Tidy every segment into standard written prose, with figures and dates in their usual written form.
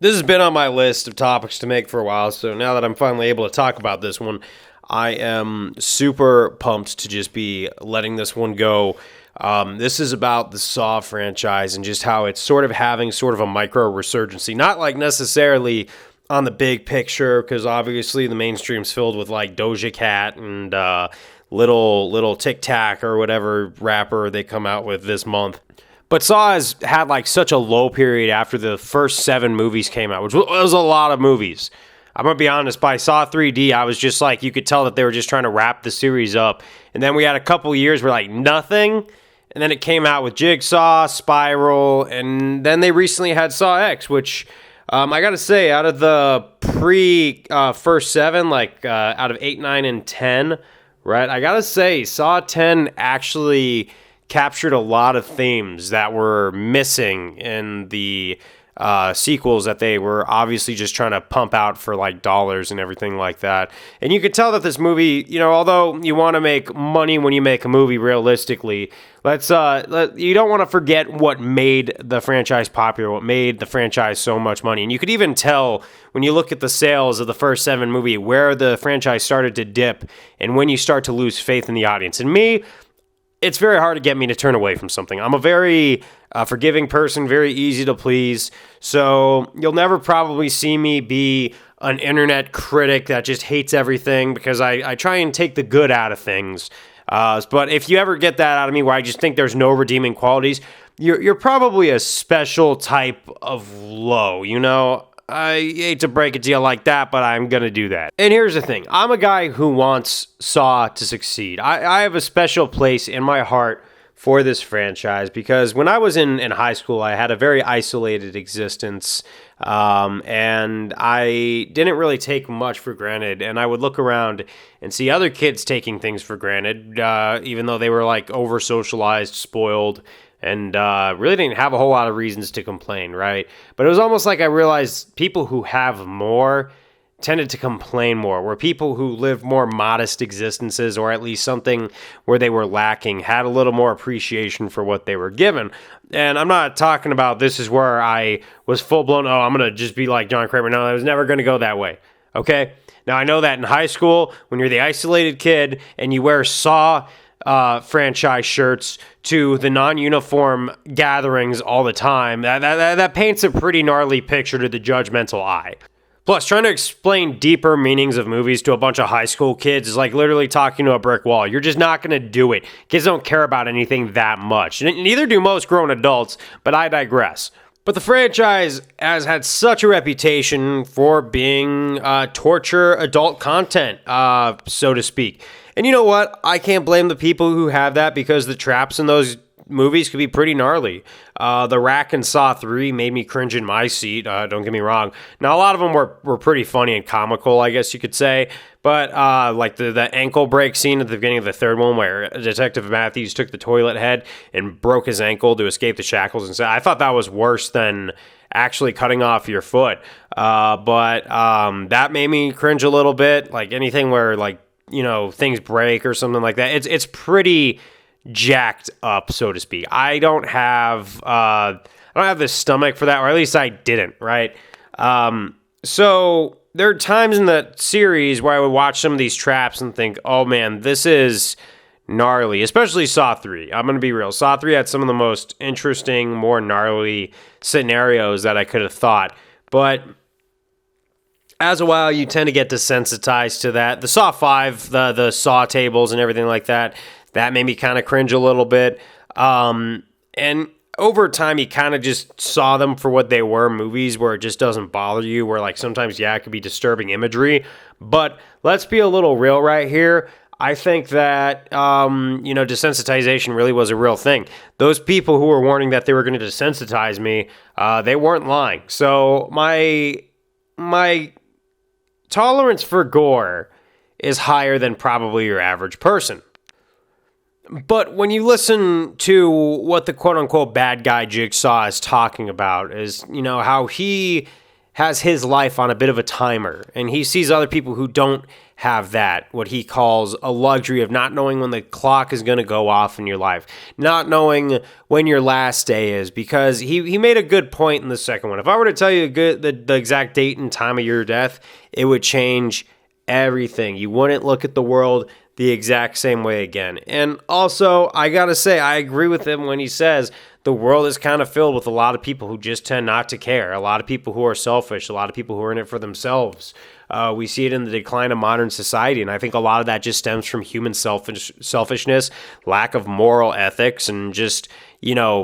This has been on my list of topics to make for a while, so now that I'm finally able to talk about this one, I am super pumped to just be letting this one go. This is about the Saw franchise and just how it's sort of having sort of a micro resurgency. Not like necessarily on the big picture, because obviously the mainstream's filled with like Doja Cat and little Tic Tac or whatever rapper they come out with this month. But Saw has had like such a low period after the first 7 movies came out, which was a lot of movies. I'm going to be honest, by Saw 3D, I was just like, you could tell that they were just trying to wrap the series up. And then we had a couple years where like nothing. And then it came out with Jigsaw, Spiral, and then they recently had Saw X, which I got to say, out of the first 7, like out of 8, 9, and 10, right, I got to say, Saw 10 actually captured a lot of themes that were missing in the sequels that they were obviously just trying to pump out for like dollars and everything like that. And you could tell that this movie, although you want to make money when you make a movie realistically, you don't want to forget what made the franchise popular, what made the franchise so much money. And you could even tell when you look at the sales of the first 7 movie where the franchise started to dip and when you start to lose faith in the audience. And me, it's very hard to get me to turn away from something. I'm a very forgiving person, very easy to please. So you'll never probably see me be an internet critic that just hates everything, because I try and take the good out of things. But if you ever get that out of me where I just think there's no redeeming qualities, you're probably a special type of low, I hate to break it to you like that, but I'm going to do that. And here's the thing. I'm a guy who wants Saw to succeed. I have a special place in my heart for this franchise because when I was in high school, I had a very isolated existence, and I didn't really take much for granted. And I would look around and see other kids taking things for granted, even though they were like over-socialized, spoiled, and really didn't have a whole lot of reasons to complain, right? But it was almost like I realized people who have more tended to complain more, where people who live more modest existences, or at least something where they were lacking, had a little more appreciation for what they were given. And I'm not talking about this is where I was full-blown, I'm going to just be like John Kramer. No, I was never going to go that way, okay? Now, I know that in high school, when you're the isolated kid and you wear Saw franchise shirts to the non-uniform gatherings all the time, that paints a pretty gnarly picture to the judgmental eye. Plus, trying to explain deeper meanings of movies to a bunch of high school kids is like literally talking to a brick wall. You're just not going to do it. Kids don't care about anything that much. Neither do most grown adults, but I digress. But the franchise has had such a reputation for being torture adult content, so to speak. And you know what? I can't blame the people who have that, because the traps in those movies could be pretty gnarly. The rack in Saw 3 made me cringe in my seat, don't get me wrong. Now, a lot of them were pretty funny and comical, I guess you could say. But like the ankle break scene at the beginning of the third one, where Detective Matthews took the toilet head and broke his ankle to escape the shackles, and I thought that was worse than actually cutting off your foot. But that made me cringe a little bit. Like anything where things break or something like that. It's pretty jacked up, so to speak. I don't have the stomach for that, or at least I didn't, right? So there are times in the series where I would watch some of these traps and think, oh man, this is gnarly, especially Saw 3. I'm going to be real. Saw 3 had some of the most interesting, more gnarly scenarios that I could have thought. But as a while, you tend to get desensitized to that. The Saw 5, the Saw tables and everything like that, that made me kind of cringe a little bit. And over time, you kind of just saw them for what they were, movies where it just doesn't bother you, where like sometimes, yeah, it could be disturbing imagery. But let's be a little real right here. I think that, desensitization really was a real thing. Those people who were warning that they were going to desensitize me, they weren't lying. So my tolerance for gore is higher than probably your average person. But when you listen to what the quote-unquote bad guy Jigsaw is talking about, is, how he has his life on a bit of a timer, and he sees other people who don't have that, what he calls a luxury of not knowing when the clock is going to go off in your life, not knowing when your last day is, because he made a good point in the second one. If I were to tell you the exact date and time of your death, it would change everything. You wouldn't look at the world the exact same way again. And also, I gotta say, I agree with him when he says the world is kind of filled with a lot of people who just tend not to care, a lot of people who are selfish, a lot of people who are in it for themselves. We see it in the decline of modern society, and I think a lot of that just stems from human selfishness, lack of moral ethics, and just,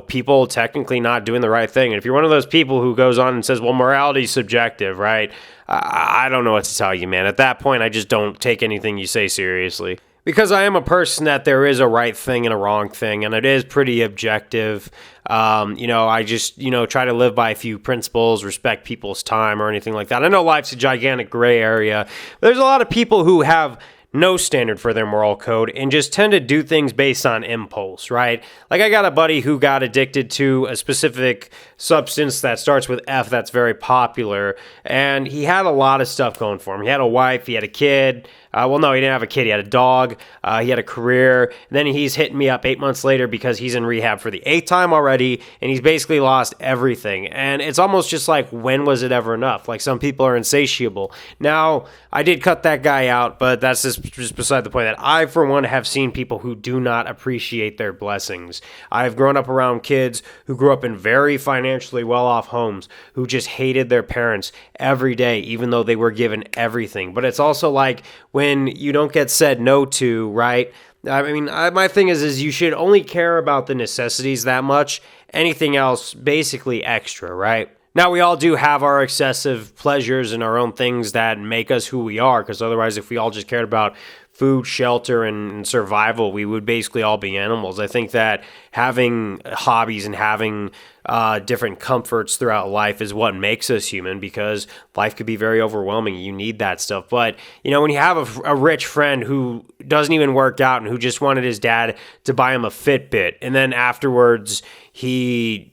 people technically not doing the right thing. And if you're one of those people who goes on and says, well, morality is subjective, right? I don't know what to tell you, man. At that point, I just don't take anything you say seriously. Because I am a person that there is a right thing and a wrong thing, and it is pretty objective. I just, try to live by a few principles, respect people's time or anything like that. I know life's a gigantic gray area. But there's a lot of people who have no standard for their moral code and just tend to do things based on impulse, right? Like I got a buddy who got addicted to a specific substance that starts with F that's very popular, and he had a lot of stuff going for him. He had a wife, he had a kid. No, he didn't have a kid. He had a dog. He had a career. And then he's hitting me up 8 months later because he's in rehab for the 8th time already, and he's basically lost everything. And it's almost just like, when was it ever enough? Like, some people are insatiable. Now, I did cut that guy out, but that's just beside the point. That I, for one, have seen people who do not appreciate their blessings. I've grown up around kids who grew up in very financially well-off homes who just hated their parents every day, even though they were given everything. But it's also like, when you don't get said no to, right? My thing is you should only care about the necessities that much. Anything else, basically extra, right? Now, we all do have our excessive pleasures and our own things that make us who we are, because otherwise, if we all just cared about food, shelter, and survival, we would basically all be animals. I think that having hobbies and having different comforts throughout life is what makes us human, because life could be very overwhelming. You need that stuff. But, when you have a rich friend who doesn't even work out and who just wanted his dad to buy him a Fitbit, and then afterwards he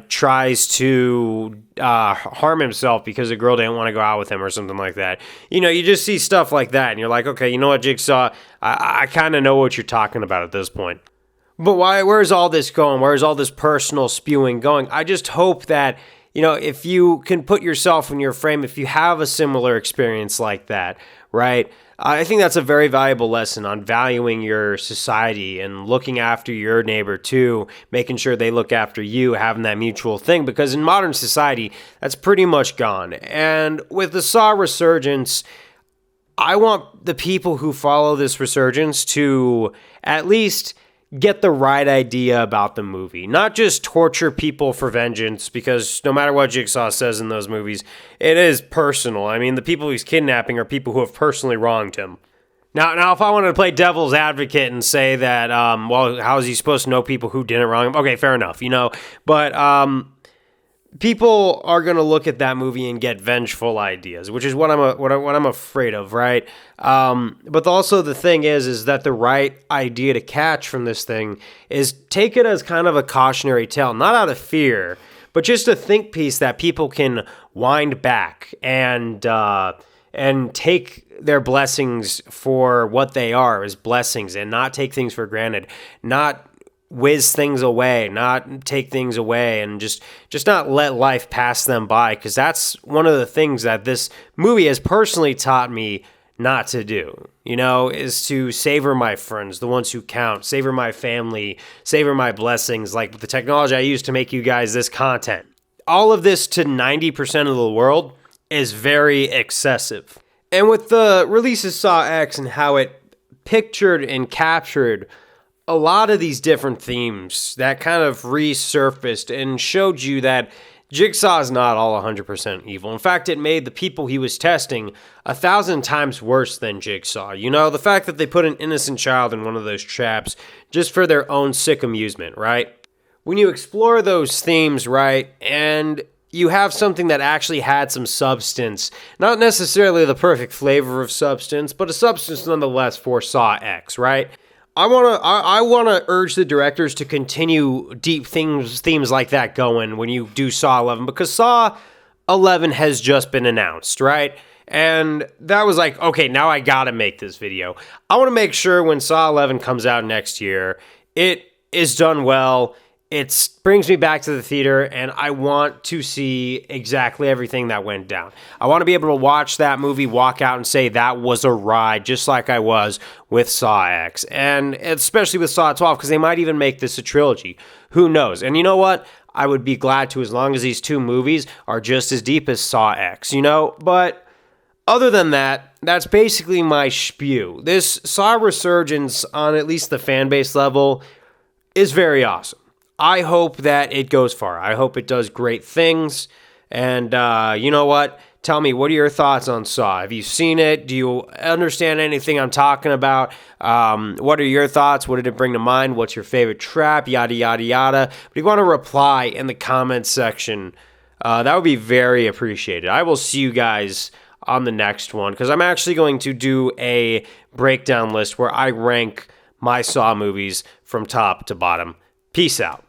tries to harm himself because a girl didn't want to go out with him or something like that. You just see stuff like that, and you're like, okay, you know what, Jigsaw? I kind of know what you're talking about at this point. But where's all this going? Where's all this personal spewing going? I just hope that, if you can put yourself in your frame, if you have a similar experience like that, right? I think that's a very valuable lesson on valuing your society and looking after your neighbor too, making sure they look after you, having that mutual thing, because in modern society, that's pretty much gone. And with the Saw resurgence, I want the people who follow this resurgence to at least get the right idea about the movie. Not just torture people for vengeance, because no matter what Jigsaw says in those movies, it is personal. I mean, the people he's kidnapping are people who have personally wronged him. Now, if I wanted to play devil's advocate and say that, how is he supposed to know people who didn't wrong him? Okay, fair enough, But people are going to look at that movie and get vengeful ideas, which is what I'm afraid of, right? But also the thing is that the right idea to catch from this thing is take it as kind of a cautionary tale, not out of fear, but just a think piece that people can wind back and take their blessings for what they are, as blessings, and not take things for granted, not whiz things away, not take things away, and just not let life pass them by, because that's one of the things that this movie has personally taught me not to do, is to savor my friends, the ones who count, savor my family, savor my blessings, like the technology I use to make you guys this content. All of this to 90% of the world is very excessive. And with the release of Saw X and how it pictured and captured a lot of these different themes that kind of resurfaced and showed you that Jigsaw is not all 100% evil. In fact, it made the people he was testing 1,000 times worse than Jigsaw. The fact that they put an innocent child in one of those traps just for their own sick amusement, right? When you explore those themes, right, and you have something that actually had some substance, not necessarily the perfect flavor of substance, but a substance nonetheless for Saw X, right? I want to urge the directors to continue deep themes like that going when you do Saw 11, because Saw 11 has just been announced, right? And that was like, okay, now I gotta make this video. I want to make sure when Saw 11 comes out next year, it is done well. It brings me back to the theater, and I want to see exactly everything that went down. I want to be able to watch that movie, walk out, and say that was a ride, just like I was with Saw X. And especially with Saw 12, because they might even make this a trilogy. Who knows? And you know what? I would be glad to, as long as these two movies are just as deep as Saw X, you know? But other than that, that's basically my spew. This Saw Resurgence, on at least the fan base level, is very awesome. I hope that it goes far. I hope it does great things. And you know what? Tell me, what are your thoughts on Saw? Have you seen it? Do you understand anything I'm talking about? What are your thoughts? What did it bring to mind? What's your favorite trap? Yada, yada, yada. But if you want to reply in the comments section, that would be very appreciated. I will see you guys on the next one, because I'm actually going to do a breakdown list where I rank my Saw movies from top to bottom. Peace out.